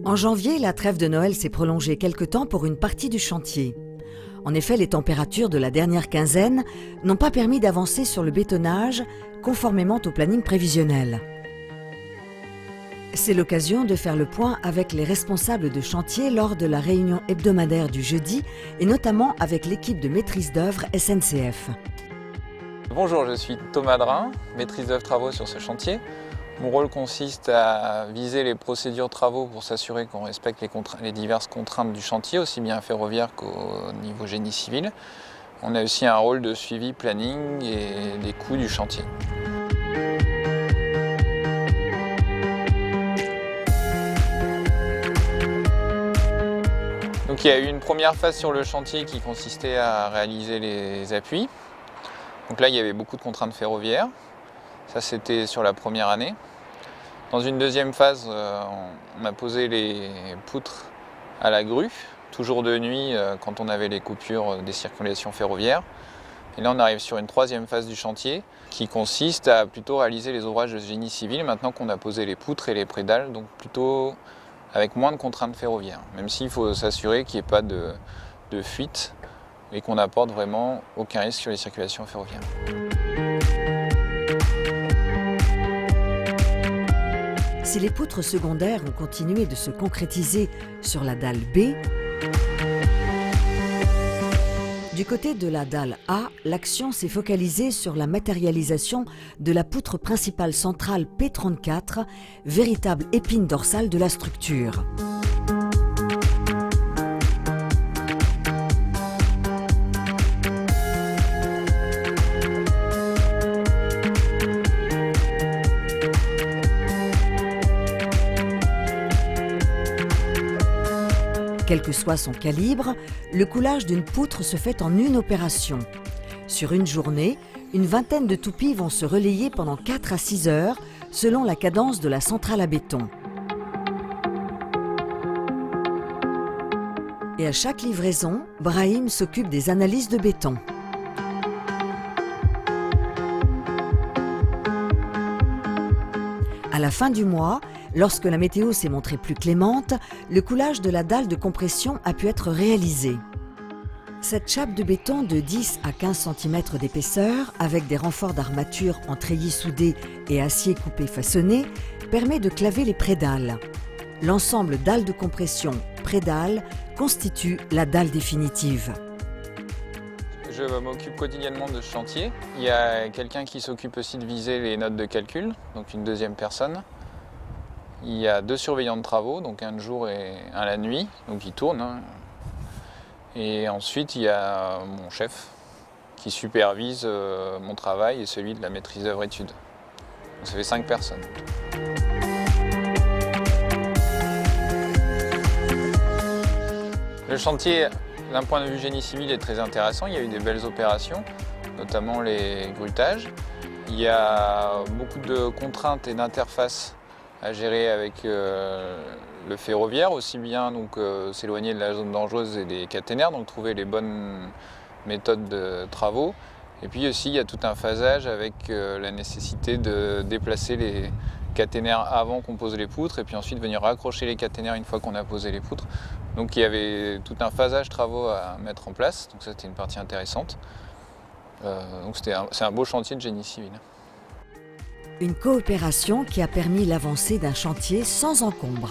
En janvier, la trêve de Noël s'est prolongée quelque temps pour une partie du chantier. En effet, les températures de la dernière quinzaine n'ont pas permis d'avancer sur le bétonnage conformément au planning prévisionnel. C'est l'occasion de faire le point avec les responsables de chantier lors de la réunion hebdomadaire du jeudi et notamment avec l'équipe de maîtrise d'œuvre SNCF. Bonjour, je suis Thomas Drin, maîtrise d'œuvre travaux sur ce chantier. Mon rôle consiste à viser les procédures travaux pour s'assurer qu'on respecte les diverses contraintes du chantier, aussi bien ferroviaire qu'au niveau génie civil. On a aussi un rôle de suivi planning et des coûts du chantier. Donc il y a eu une première phase sur le chantier qui consistait à réaliser les appuis. Donc là il y avait beaucoup de contraintes ferroviaires. Ça, c'était sur la première année. Dans une deuxième phase, on a posé les poutres à la grue, toujours de nuit quand on avait les coupures des circulations ferroviaires. Et là, on arrive sur une troisième phase du chantier qui consiste à plutôt réaliser les ouvrages de génie civil maintenant qu'on a posé les poutres et les prédales, donc plutôt avec moins de contraintes ferroviaires. Même s'il faut s'assurer qu'il n'y ait pas de fuite et qu'on n'apporte vraiment aucun risque sur les circulations ferroviaires. Si les poutres secondaires ont continué de se concrétiser sur la dalle B, du côté de la dalle A, l'action s'est focalisée sur la matérialisation de la poutre principale centrale P34, véritable épine dorsale de la structure. Quel que soit son calibre, le coulage d'une poutre se fait en une opération. Sur une journée, une vingtaine de toupies vont se relayer pendant 4 à 6 heures, selon la cadence de la centrale à béton. Et à chaque livraison, Brahim s'occupe des analyses de béton. À la fin du mois, lorsque la météo s'est montrée plus clémente, le coulage de la dalle de compression a pu être réalisé. Cette chape de béton de 10 à 15 cm d'épaisseur, avec des renforts d'armature en treillis soudés et acier coupé façonné, permet de claver les prédales. L'ensemble dalle de compression prédale constitue la dalle définitive. Je m'occupe quotidiennement de ce chantier. Il y a quelqu'un qui s'occupe aussi de viser les notes de calcul, donc une deuxième personne. Il y a 2 surveillants de travaux, donc un de jour et un la nuit, donc ils tournent. Et ensuite, il y a mon chef qui supervise mon travail et celui de la maîtrise d'œuvre-études. Donc ça fait 5 personnes. Le chantier, d'un point de vue génie civil, est très intéressant. Il y a eu des belles opérations, notamment les grutages. Il y a beaucoup de contraintes et d'interfaces à gérer avec le ferroviaire, aussi bien s'éloigner de la zone dangereuse et des caténaires, donc trouver les bonnes méthodes de travaux. Et puis aussi, il y a tout un phasage avec la nécessité de déplacer les caténaires avant qu'on pose les poutres et puis ensuite venir raccrocher les caténaires une fois qu'on a posé les poutres. Donc il y avait tout un phasage travaux à mettre en place, donc ça c'était une partie intéressante. Donc c'est un beau chantier de génie civil. Une coopération qui a permis l'avancée d'un chantier sans encombre.